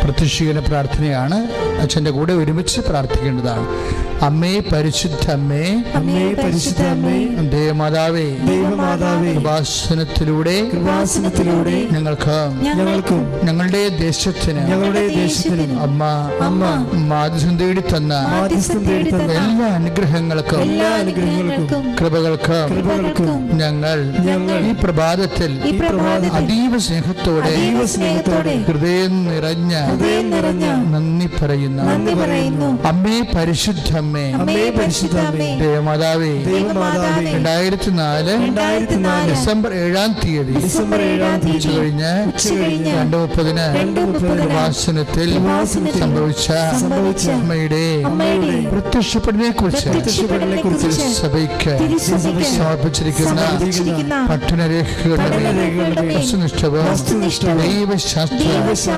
പ്രത്യക്ഷീകരണ പ്രാർത്ഥനയാണ്. അച്ഛൻ്റെ കൂടെ ഒരുമിച്ച് പ്രാർത്ഥിക്കേണ്ടതാണ്. അമ്മേ പരിശുദ്ധ അമ്മേ, അമ്മേ പരിശുദ്ധ അമ്മേ, ദേവമാതാവേ, ദൈവമാതാവേ, കൃപാസനത്തിലൂടെ ഞങ്ങൾക്കും ഞങ്ങളുടെ ദേശത്തിന് അമ്മ മാധ്യസ്ഥം തേടി തന്ന എല്ലാ അനുഗ്രഹങ്ങൾക്കും കൃപകൾക്കും ഞങ്ങൾ ഈ പ്രഭാതത്തിൽ അതീവ സ്നേഹത്തോടെ ഹൃദയം നിറഞ്ഞ നന്ദി പറയുന്നു. അമ്മേ പരിശുദ്ധ അമ്മേ, ദേവമാതാവേ, 2004 ഡിസംബർ 7-ാം തീയതി കഴിഞ്ഞ് 2:30 പ്രവാസനത്തിൽ സംഭവിച്ച അമ്മയുടെ പ്രത്യക്ഷപ്പെടലിനെ കുറിച്ച് സഭയ്ക്ക് സമർപ്പിച്ചിരിക്കുന്ന പഠനരേഖകളുടെ വസ്തുനിഷ്ഠവും ദൈവശാസ്ത്ര